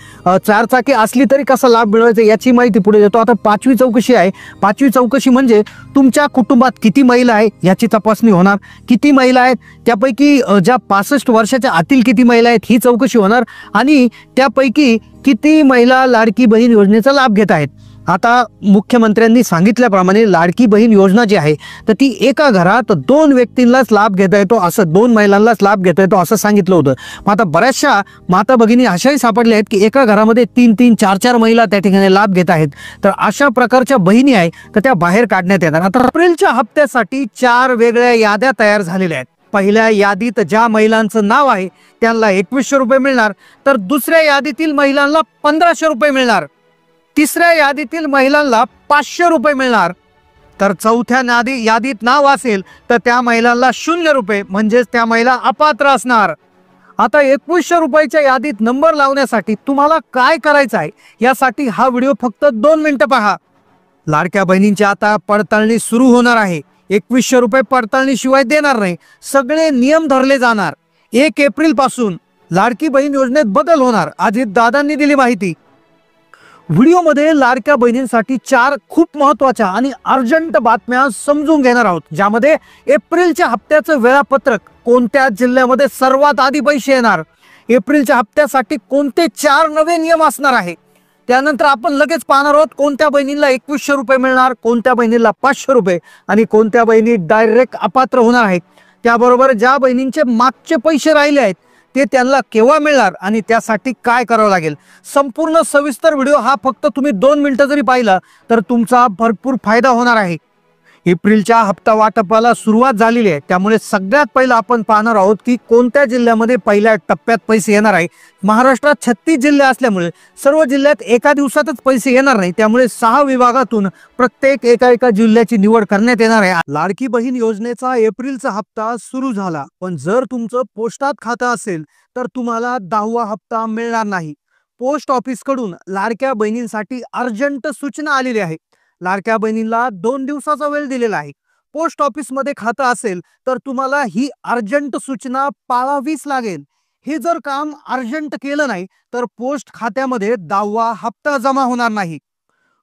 S4: 4 चाकी असली तरी कसा लाभ मिळवायचा याची माहिती पुढे देतो. आता 5वी चौकशी आहे. 5वी चौकशी म्हणजे तुमच्या कुटुंबात किती महिला आहे याची तपासणी होणार. किती महिला आहेत त्यापैकी ज्या 65 वर्षाच्या आतील किती महिला आहेत ही चौकशी होणार आणि त्यापैकी किती महिला लाडकी बहीण योजनेचा लाभ घेत आहेत. आता मुख्यमंत्र्यांनी सांगितल्याप्रमाणे लाडकी बहीण योजना जी आहे तर ती एका घरात 2 व्यक्तींनाच लाभ घेता येतो, असं 2 महिलांनाच लाभ घेता येतो असं सांगितलं होतं. मग आता बऱ्याचशा माता भगिनी अशाही सापडल्या आहेत की एका घरामध्ये 3-3, 4-4 महिला त्या ठिकाणी लाभ घेत आहेत. तर अशा प्रकारच्या बहिणी आहेत तर त्या बाहेर काढण्यात येतात. आता एप्रिलच्या हप्त्यासाठी 4 वेगळ्या याद्या तयार झालेल्या आहेत. पहिल्या यादीत ज्या महिलांचं नाव आहे त्यांना 2100 रुपये मिळणार, तर दुसऱ्या यादीतील महिलांना 1500 रुपये मिळणार, तिसऱ्या यादीतील महिलांना 500 रुपये मिळणार, तर चौथ्या यादीत नाव असेल तर त्या महिलांना 0 रुपये म्हणजेच त्या महिला अपात्र असणार. आता 2100 रुपयाच्या यादीत नंबर लावण्यासाठी तुम्हाला काय करायचं आहे यासाठी हा व्हिडिओ फक्त 2 मिनिटं पहा. लाडक्या बहिणींची आता पडताळणी सुरू होणार आहे. 2100 रुपये पडताळणी शिवाय देणार नाही. सगळे नियम धरले जाणार. 1 एप्रिल पासून लाडकी बहीण योजनेत बदल होणार. अजित दादांनी दिली माहिती. व्हिडिओमध्ये लाडक्या बहिणींसाठी 4 खूप महत्त्वाच्या आणि अर्जंट बातम्या समजून घेणार आहोत, ज्यामध्ये एप्रिलच्या हप्त्याचं वेळापत्रक, कोणत्या जिल्ह्यामध्ये सर्वात आधी पैसे येणार, एप्रिलच्या हप्त्यासाठी कोणते 4 नवे नियम असणार आहे. त्यानंतर आपण लगेच पाहणार आहोत कोणत्या बहिणींना 2100 रुपये मिळणार, कोणत्या बहिणीला 500 रुपये आणि कोणत्या बहिणी डायरेक्ट अपात्र होणार आहेत. त्याबरोबर ज्या बहिणींचे मागचे पैसे राहिले आहेत ते त्यांना केव्हा मिळणार आणि त्यासाठी काय करावं लागेल. संपूर्ण सविस्तर व्हिडिओ हा फक्त तुम्ही 2 मिनिटं जरी पाहिला तर तुमचा भरपूर फायदा होणार आहे. एप्रिलच्या हप्ता वाटपाला सुरुवात झालेली आहे, त्यामुळे सगळ्यात पहिलं आपण पाहणार आहोत की कोणत्या जिल्ह्यामध्ये पहिल्या टप्प्यात पैसे येणार आहे. महाराष्ट्रात 36 जिल्हे असल्यामुळे सर्व जिल्ह्यात एका दिवसातच पैसे येणार नाही, त्यामुळे 6 विभागातून प्रत्येक एका जिल्ह्याची निवड करण्यात येणार आहे. लाडकी बहीण योजनेचा एप्रिलचा हप्ता सुरू झाला, पण जर तुमचं पोस्टात खातं असेल तर तुम्हाला 10वा हप्ता मिळणार नाही. पोस्ट ऑफिस कडून लाडक्या बहिणींसाठी अर्जंट सूचना आलेली आहे. लाडक्या बहिणींना 2 दिवसाचा वेळ दिलेला आहे. पोस्ट ऑफिसमध्ये खातं असेल तर तुम्हाला ही अर्जंट सूचना पाळावीच लागेल. हे जर काम अर्जंट केलं नाही तर पोस्ट खात्यामध्ये 10वा हप्ता जमा होणार नाही.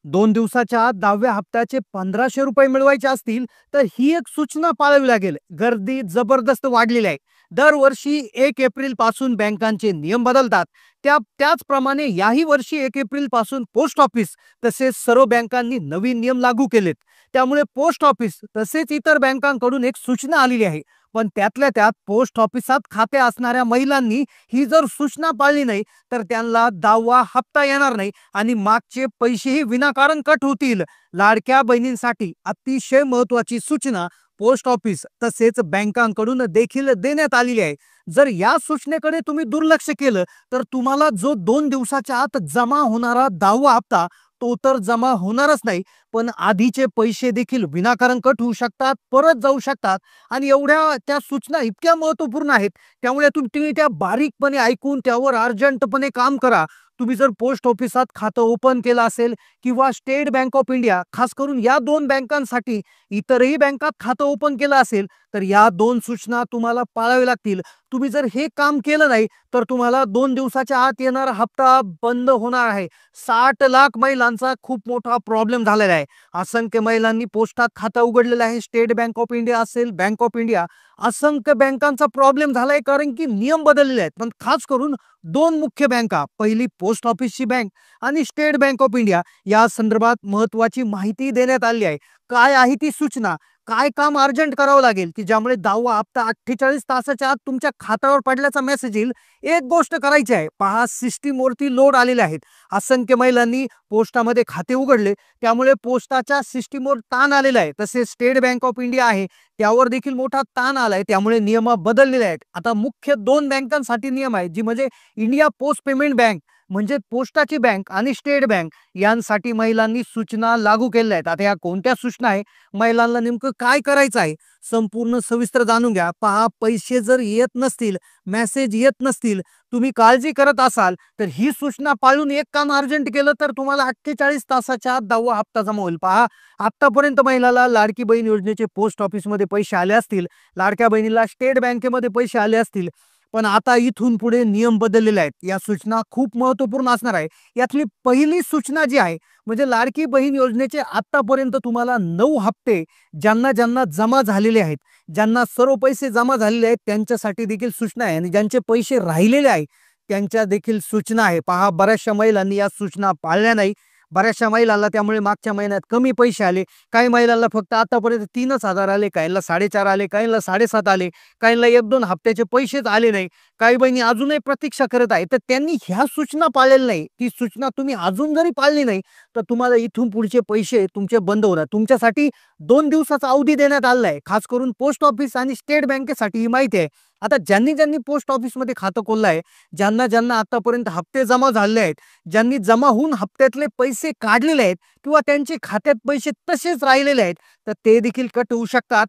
S4: 2 दिवसाच्या आत 10व्या हप्त्याचे 1500 रुपये मिळवायचे असतील तर ही एक सूचना पाळावी लागेल. गर्दी जबरदस्त वाढलेली आहे. दरवर्षी 1 एप्रिल पासून बँकांचे नियम बदलतात. त्याचप्रमाणे याही वर्षी 1 एप्रिल पासून पोस्ट ऑफिस तसेच सर्व बँकांनी नवीन नियम लागू केलेत. त्यामुळे पोस्ट ऑफिस तसेच इतर बँकांकडून एक सूचना आलेली आहे. पण त्यातल्या त्यात पोस्ट ऑफिसात खाते असणाऱ्या महिलांनी ही जर सूचना पाळली नाही तर त्यांना 10वा हप्ता येणार नाही आणि मागचे पैसेही विनाकारण कट होतील. लाडक्या बहिणींसाठी अतिशय महत्त्वाची सूचना पोस्ट ऑफिस तसेच बँकांकडून देखील देण्यात आलेली आहे. जर या सूचनेकडे तुम्ही दुर्लक्ष केलं तर तुम्हाला जो 2 दिवसाच्या आत जमा होणारा 10वा हप्ता तो तर जमा होणारच नाही, पण आधीचे पैसे देखील विनाकारण कट होऊ शकतात, परत जाऊ शकतात. आणि एवढ्या त्या सूचना इतक्या महत्त्वपूर्ण आहेत, त्यामुळे तुम्ही त्या बारीकपणे ऐकून त्यावर अर्जंटपणे काम करा. तुम्ही जर पोस्ट ऑफिसात खातं ओपन केलं असेल किंवा स्टेट बँक ऑफ इंडिया, खास करून या 2 बँकांसाठी इतरही बँकात खातं ओपन केलं असेल तर या 2 सूचना तुम्हाला पाळाव्या लागतील. तुम्ही जर हे काम केलं नाही तर तुम्हाला 2 दिवसाच्या आत येणारा हप्ता बंद होणार आहे. 60 लाख महिलांचा खूप मोठा प्रॉब्लेम झालेला आहे. असंख्य महिलांनी पोस्टात खातं उघडलेलं आहे. स्टेट बँक ऑफ इंडिया असेल, बँक ऑफ इंडिया, असंख्य बँकांचा प्रॉब्लेम झालाय कारण की नियम बदललेले आहेत. पण खास करून 2 मुख्य बँका, पहिली पोस्ट ऑफिसची बँक आणि स्टेट बँक ऑफ इंडिया, या संदर्भात महत्त्वाची माहिती देण्यात आली आहे. काय आहे ती सूचना, काय काम अर्जंट करावं लागेल की ज्यामुळे 10वा हप्ता 48 तासाच्या आत तुमच्या खात्यावर पडल्याचा मेसेज येईल. एक गोष्ट करायची आहे, पहा सिस्टीमवरती लोड आलेले आहेत. असंख्य महिलांनी पोस्टामध्ये खाते उघडले, त्यामुळे पोस्टाच्या सिस्टीमवर ताण आलेला आहे. तसेच स्टेट बँक ऑफ इंडिया आहे त्यावर देखील मोठा ताण आलाय, त्यामुळे नियम बदललेले आहेत. आता मुख्य 2 बँकांसाठी नियम आहे, जी म्हणजे इंडिया पोस्ट पेमेंट बँक म्हणजे पोस्टाची बँक आणि स्टेट बँक यांसाठी महिलांनी सूचना लागू केल्या आहेत. आता या कोणत्या सूचना आहे, महिलांना नेमकं काय करायचं आहे, संपूर्ण सविस्तर जाणून घ्या. पहा, पैसे जर येत नसतील, मेसेज येत नसतील, तुम्ही काळजी करत असाल तर ही सूचना पाळून एक काम अर्जंट केलं तर तुम्हाला 48 तासाच्या आत 10वा हप्ता जमा होईल. पहा, आतापर्यंत महिलाला लाडकी बहीण योजनेचे पोस्ट ऑफिसमध्ये पैसे आले असतील, लाडक्या बहिणीला स्टेट बँकेमध्ये पैसे आले असतील, पण आता इथून पुढे नियम बदललेले आहेत. या सूचना खूप महत्त्वपूर्ण असणार आहे. यातली पहिली सूचना जी आहे म्हणजे लाडकी बहीण योजनेचे आतापर्यंत तुम्हाला 9 हप्ते ज्यांना ज्यांना जमा झालेले आहेत, ज्यांना सर्व पैसे जमा झालेले आहेत त्यांच्यासाठी देखील सूचना आहे, आणि ज्यांचे पैसे राहिलेले आहे त्यांच्या देखील सूचना आहे. पहा, बऱ्याचशा महिलांनी या सूचना पाळल्या नाही. बऱ्याचशा महिलांना त्यामुळे मागच्या महिन्यात कमी पैसे आले. काही महिलांना फक्त आतापर्यंत 3,000 आले, काहींना 4.5 आले, काहींना 7.5 आले, काहींना 1-2 हप्त्याचे पैसेच आले नाही. काही बहिणी अजूनही प्रतीक्षा करत आहे. तर त्यांनी ह्या सूचना पाळलेल्या नाही. ती सूचना तुम्ही अजून जरी पाळली नाही तर तुम्हाला इथून पुढचे पैसे तुमचे बंद होणार. तुमच्यासाठी 2 दिवसाचा अवधी देण्यात आलेला आहे, खास करून पोस्ट ऑफिस आणि स्टेट बँकेसाठी ही माहिती आहे. आता ज्यांनी ज्यांनी पोस्ट ऑफिसमध्ये खातं खोललं आहे, ज्यांना ज्यांना आतापर्यंत हप्ते जमा झाले आहेत, ज्यांनी जमा होऊन हप्त्यातले पैसे काढलेले आहेत किंवा त्यांचे खात्यात पैसे तसेच राहिलेले आहेत, तर ते देखील कट होऊ शकतात.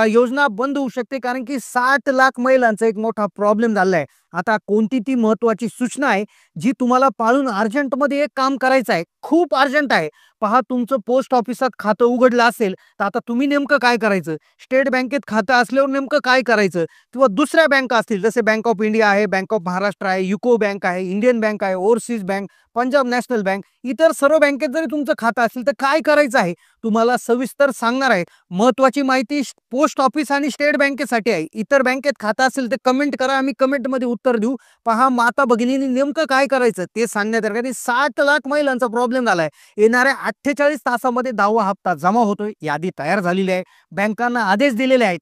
S4: योजना बंद होऊ शकते, कारण की 60 लाख महिलांचा एक मोठा प्रॉब्लेम झाला आहे. आता कोणती ती महत्वाची सूचना आहे जी तुम्हाला पाळून अर्जंटमध्ये एक काम करायचं आहे, खूप अर्जंट आहे. पहा, तुमचं पोस्ट ऑफिसात खातं उघडलं असेल तर आता तुम्ही नेमकं काय करायचं, स्टेट बँकेत खातं असल्यावर नेमकं काय करायचं, किंवा दुसऱ्या बँका असतील जसे बँक ऑफ इंडिया आहे, बँक ऑफ महाराष्ट्र आहे, युको बँक आहे, इंडियन बँक आहे, overseas bank, Punjab national bank, इतर सर्व बँकेत जरी तुमचं खातं असेल तर काय करायचं आहे तुम्हाला सविस्तर सांगणार आहे. महत्वाची माहिती पोस्ट ऑफिस आणि स्टेट बँकेसाठी आहे. इतर बँकेत खातं असेल तर कमेंट करा, आम्ही कमेंटमध्ये उत्तर देऊ. पहा, माता भगिनींनी नेमकं काय करायचं ते सांगण्यात येणार. 60 लाख महिलांचा प्रॉब्लेम झालाय. येणाऱ्या 48 तासामध्ये 10वा हप्ता जमा होतोय. यादी तयार झालेली आहे, बँकांना आदेश दिलेले आहेत.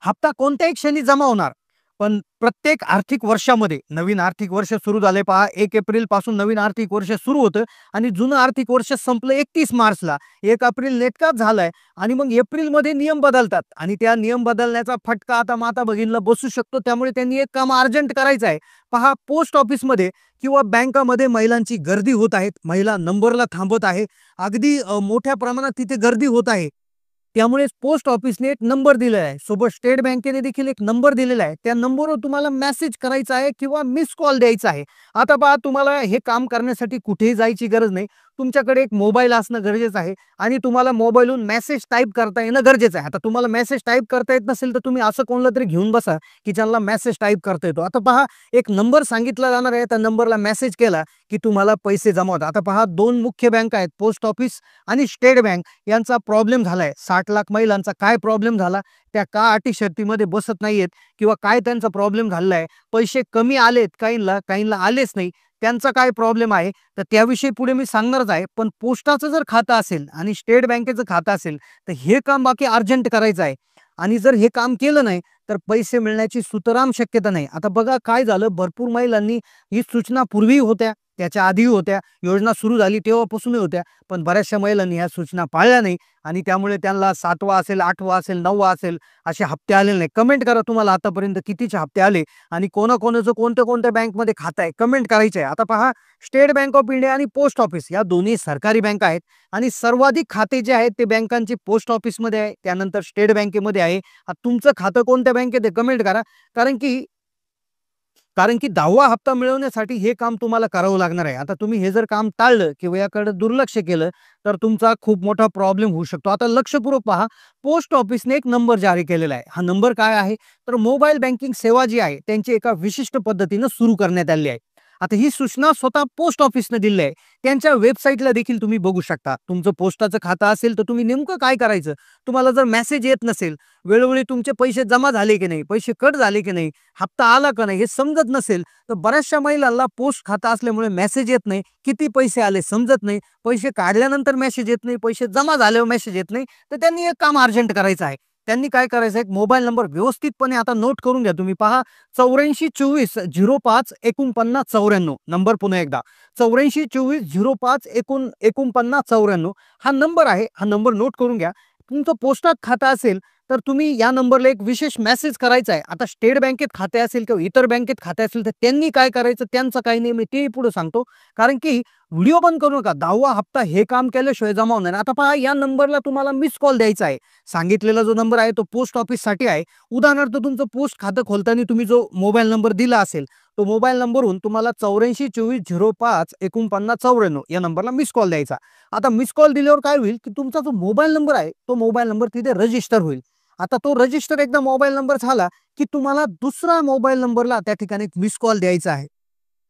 S4: हप्ता कोणत्याही क्षणी जमा होणार, पण प्रत्येक आर्थिक वर्षामध्ये नवीन आर्थिक वर्ष सुरू झाले. पहा, 1 एप्रिल पासून नवीन आर्थिक वर्ष सुरू होतं आणि जुनं आर्थिक वर्ष संपलं 31 मार्चला. 1 एप्रिल नेटकाच झालाय आणि मग एप्रिलमध्ये नियम बदलतात आणि त्या नियम बदलण्याचा फटका आता माता भगिनीला बसू शकतो. त्यामुळे त्यांनी एक काम अर्जंट करायचं आहे. पहा, पोस्ट ऑफिसमध्ये किंवा बँकामध्ये महिलांची गर्दी होत आहे, महिला नंबरला थांबत आहे, अगदी मोठ्या प्रमाणात तिथे गर्दी होत आहे. त्यामुळे पोस्ट ऑफिसने एक नंबर दिलेला आहे, सोबत स्टेट बँकेने देखील एक नंबर दिलेला आहे. त्या नंबरवर तुम्हाला मेसेज करायचा आहे किंवा मिस कॉल द्यायचा आहे. आता पहा, तुम्हाला हे काम करण्यासाठी कुठेही जायची गरज नाही. तुमच्याकडे एक मोबाईल असणं गरजेचं आहे आणि तुम्हाला मोबाईलवरून मेसेज टाईप करता येणं गरजेचं आहे. आता तुम्हाला मेसेज टाईप करता येत नसेल तर तुम्ही असं कोणाला तरी घेऊन बसा की ज्यांना मेसेज टाईप करता येतो. आता पहा, एक नंबर सांगितला जाणार आहे, त्या नंबरला मेसेज केला की तुम्हाला पैसे जमा होतात. आता पहा, 2 मुख्य बँका आहेत, पोस्ट ऑफिस आणि स्टेट बँक, यांचा प्रॉब्लेम झालाय. 60 लाख महिलांचा काय प्रॉब्लेम झाला, त्या का अटी शर्तीमध्ये बसत नाहीयेत किंवा काय त्यांचा प्रॉब्लेम झालेला आहे, पैसे कमी आलेत काहींना आलेच नाही, त्यांचा काय प्रॉब्लेम आहे, तर त्याविषयी पुढे मी सांगणारच आहे. पण पोस्टाचं जर खातं असेल आणि स्टेट बँकेचं खातं असेल तर हे काम बाकी अर्जंट करायचं आहे. आणि जर हे काम केलं नाही तर पैसे मिळण्याची सुतराम शक्यता नाही. आता बघा काय झालं, भरपूर महिलांनी ही सूचना पूर्वी होत्या, त्याच्या आधी होत्या, योजना सुरू झाली तेव्हापासूनही होत्या, पण बऱ्याचशा महिलांनी ह्या सूचना पाळल्या नाही आणि त्यामुळे त्यांना 7वा असेल, 8वा असेल, 9वा असेल असे हप्ते आलेले नाही. कमेंट करा तुम्हाला आतापर्यंत कितीचे हप्ते आले आणि कोणाकोणाचं कोणत्या बँकमध्ये खातं आहे, कमेंट करायचं आहे. आता पहा, स्टेट बँक ऑफ इंडिया आणि पोस्ट ऑफिस या दोन्ही सरकारी बँका आहेत आणि सर्वाधिक खाते जे आहेत ते बँकांचे पोस्ट ऑफिसमध्ये आहे, त्यानंतर स्टेट बँकेमध्ये आहे. तुमचं खातं कोणत्या बँकेत आहे कमेंट करा, कारण की 10वा हप्ता मिळवण्यासाठी हे काम तुम्हाला करावं लागणार आहे. आता तुम्ही हे जर काम टाळलं किंवा याकडे दुर्लक्ष केलं तर तुमचा खूप मोठा प्रॉब्लेम होऊ शकतो. आता लक्षपूर्वक पहा, पोस्ट ऑफिसने एक नंबर जारी केलेला आहे. हा नंबर काय आहे, तर मोबाईल बँकिंग सेवा जी आहे त्यांची एका विशिष्ट पद्धतीनं सुरू करण्यात आली आहे. आता ही सूचना स्वतः पोस्ट ऑफिसने दिली आहे. त्यांच्या वेबसाईटला देखील तुम्ही बघू शकता. तुमचं पोस्टाचं खातं असेल तर तुम्ही नेमकं काय करायचं, तुम्हाला जर मेसेज येत नसेल, वेळोवेळी तुमचे पैसे जमा झाले की नाही, पैसे कट झाले की नाही, हप्ता आला का नाही हे समजत नसेल तर बऱ्याचशा महिलांना पोस्ट खातं असल्यामुळे मेसेज येत नाही, किती पैसे आले समजत नाही, पैसे काढल्यानंतर मेसेज येत नाही, पैसे जमा झाल्यावर मेसेज येत नाही. तर त्यांनी एक काम अर्जंट करायचं आहे. त्यांनी काय करायचं, एक मोबाईल नंबर व्यवस्थितपणे आता नोट करून घ्या तुम्ही. पहा, 8424 05 49 94 नंबर पुन्हा एकदा 8424 05 49 94 हा नंबर आहे. हा नंबर नोट करून घ्या. तुमचं पोस्टात खातं असेल तर तुम्ही या नंबरला एक विशेष मेसेज करायचा आहे. आता स्टेट बँकेत खाते असेल किंवा इतर बँकेत खाते असेल तर त्यांनी काय करायचं, त्यांचं काही नियम आहे तेही पुढे सांगतो. कारण की व्हिडिओ बंद करू नका. 10वा हप्ता हे काम केल्याशिवाय जमा होणार नाही. आता पहा, या नंबरला तुम्हाला मिस कॉल द्यायचा आहे. सांगितलेला जो नंबर आहे तो पोस्ट ऑफिससाठी आहे. उदाहरणार्थ तुमचं पोस्ट खातं खोलताना तुम्ही जो मोबाईल नंबर दिला असेल तो मोबाईल नंबरहून तुम्हाला 8424054994 या नंबरला मिस कॉल द्यायचा. आता मिस कॉल दिल्यावर काय होईल की तुमचा जो मोबाईल नंबर आहे तो मोबाईल नंबर तिथे रजिस्टर होईल. आता तो रजिस्टर एकदा मोबाईल नंबर झाला की तुम्हाला दुसरा मोबाईल नंबरला त्या ठिकाणी मिस कॉल द्यायचा आहे.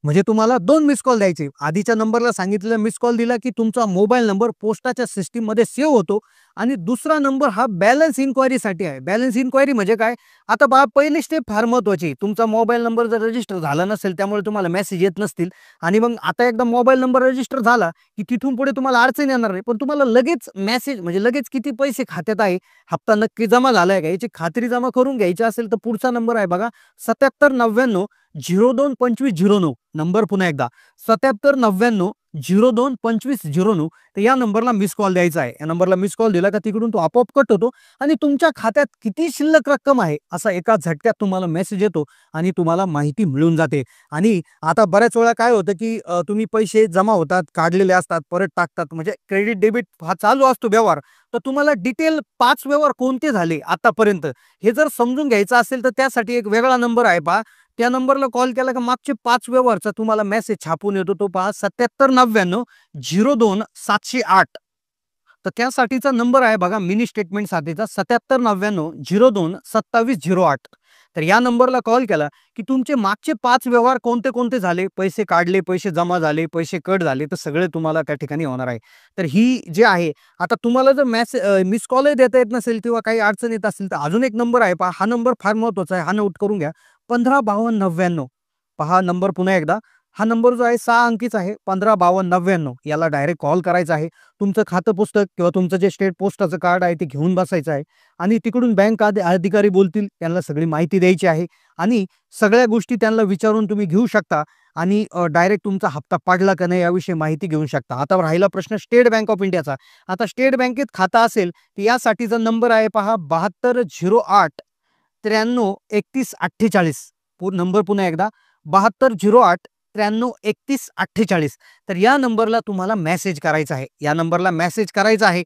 S4: म्हणजे तुम्हाला 2 मिस कॉल द्यायचे. आधीच्या नंबरला सांगितलेला मिस कॉल दिला की तुमचा मोबाईल नंबर पोस्टाच्या सिस्टीम मध्ये सेव्ह होतो आणि दुसरा नंबर हा बॅलन्स इन्क्वायरीसाठी आहे. बॅलन्स इन्क्वायरी म्हणजे काय, आता बा पहिली स्टेप फार महत्वाची. तुमचा मोबाईल नंबर जर रजिस्टर झाला नसेल त्यामुळे तुम्हाला मेसेज येत नसतील आणि मग आता एकदा मोबाईल नंबर रजिस्टर झाला की तिथून पुढे तुम्हाला अडचण येणार नाही. पण तुम्हाला लगेच मेसेज म्हणजे लगेच किती पैसे खात्यात आहे, हप्ता नक्की जमा झालाय का याची खात्री जमा करून घ्यायची असेल तर पुढचा नंबर आहे बघा 7799022509. नंबर पुन्हा एकदा 7799022509. तर या नंबरला मिस कॉल द्यायचा आहे. या नंबरला मिस कॉल दिला का तिकडून तो आपोआप कट होतो आणि तुमच्या खात्यात किती शिल्लक रक्कम आहे असा एका झटक्यात तुम्हाला मेसेज येतो आणि तुम्हाला माहिती मिळून जाते. आणि आता बऱ्याच वेळा काय होतं की तुम्ही पैसे जमा होतात, काढलेले असतात, परत टाकतात, म्हणजे क्रेडिट डेबिट हा चालू असतो व्यवहार. तर तुम्हाला डिटेल 5 व्यवहार कोणते झाले आतापर्यंत हे जर समजून घ्यायचं असेल तर त्यासाठी एक वेगळा नंबर आहे पहा. त्या नंबरला कॉल केला का मागचे 5 व्यवहारचा तुम्हाला मेसेज छापून येतो. तो पहा 7799020708. तर त्यासाठीचा नंबर आहे बघा मिनी स्टेटमेंट साठीचा 7799022708. तर या नंबरला कॉल केला की तुमचे मागचे 5 व्यवहार कोणते कोणते झाले, पैसे काढले, पैसे जमा झाले, पैसे कट झाले, तर सगळे तुम्हाला त्या ठिकाणी होणार आहे. तर ही जे आहे, आता तुम्हाला जर मिस कॉल देता येत नसेल किंवा काही अडचण येत असेल तर अजून एक नंबर आहे पहा. हा नंबर फार महत्वाचा आहे, हा नोट करून घ्या. 155299. पहा नंबर पुन्हा एकदा. हा नंबर जो आहे 6 अंकीचा आहे, 155299. याला डायरेक्ट कॉल करायचा आहे. तुमचं खातं पुस्तक किंवा तुमचं जे स्टेट पोस्टाचं कार्ड आहे ते घेऊन बसायचं आहे आणि तिकडून बँक अधिकारी बोलतील, त्यांना सगळी माहिती द्यायची आहे आणि सगळ्या गोष्टी त्यांना विचारून तुम्ही घेऊ शकता आणि डायरेक्ट तुमचा हप्ता पाडला का नाही याविषयी माहिती घेऊ शकता. आता राहिला प्रश्न स्टेट बँक ऑफ इंडियाचा. आता स्टेट बँकेत खातं असेल तर यासाठीचा नंबर आहे पहा 7208933148. नंबर पुन्हा एकदा 7208933148. तर या नंबरला तुम्हाला मेसेज करायचा आहे. या नंबरला मेसेज करायचा आहे.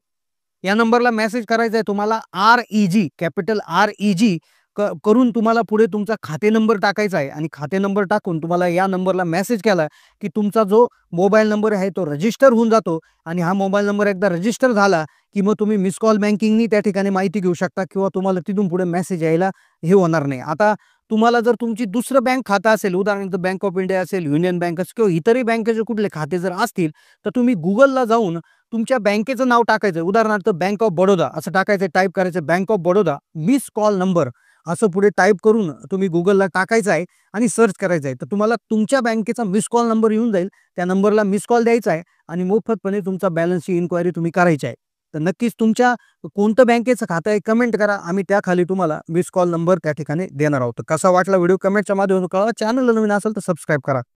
S4: या नंबरला मेसेज करायचा आहे तुम्हाला REG कॅपिटल REG करून तुम्हाला पुढे तुमचा खाते नंबर टाकायचा आहे आणि खाते नंबर टाकून तुम्हाला या नंबरला मेसेज केला की तुमचा जो मोबाईल नंबर आहे तो रजिस्टर होऊन जातो आणि हा मोबाईल नंबर एकदा रजिस्टर झाला की मग तुम्ही मिस कॉल बँकिंगनी त्या ठिकाणी माहिती घेऊ शकता किंवा तुम्हाला तिथून पुढे मेसेज यायला हे होणार नाही. आता तुम्हाला जर तुमची दुसरं बँक खातं असेल, उदाहरणार्थ बँक ऑफ इंडिया असेल, युनियन बँक असेल किंवा इतरही बँकेचे कुठले खाते जर असतील तर तुम्ही गुगलला जाऊन तुमच्या बँकेचं नाव टाकायचं. उदाहरणार्थ बँक ऑफ बडोदा असं टाकायचं, टाईप करायचं bank of Baroda miss call number असं पुढे टाईप करून तुम्ही गुगलला टाकायचं आहे आणि सर्च करायचं आहे. तर तुम्हाला तुमच्या बँकेचा मिस कॉल नंबर येऊन जाईल. त्या नंबरला मिस कॉल द्यायचा आहे आणि मोफतपणे तुमचा बॅलन्सची इन्क्वायरी तुम्ही करायची आहे. तर नक्कीच तुमच्या कोणतं बँकेचं खातं आहे कमेंट करा. आम्ही त्याखाली तुम्हाला मिस कॉल नंबर त्या ठिकाणी देणार आहोत. कसा वाटला व्हिडिओ कमेंटच्या माध्यमातून कळवा. चॅनलला नवीन असेल तर सबस्क्राईब करा.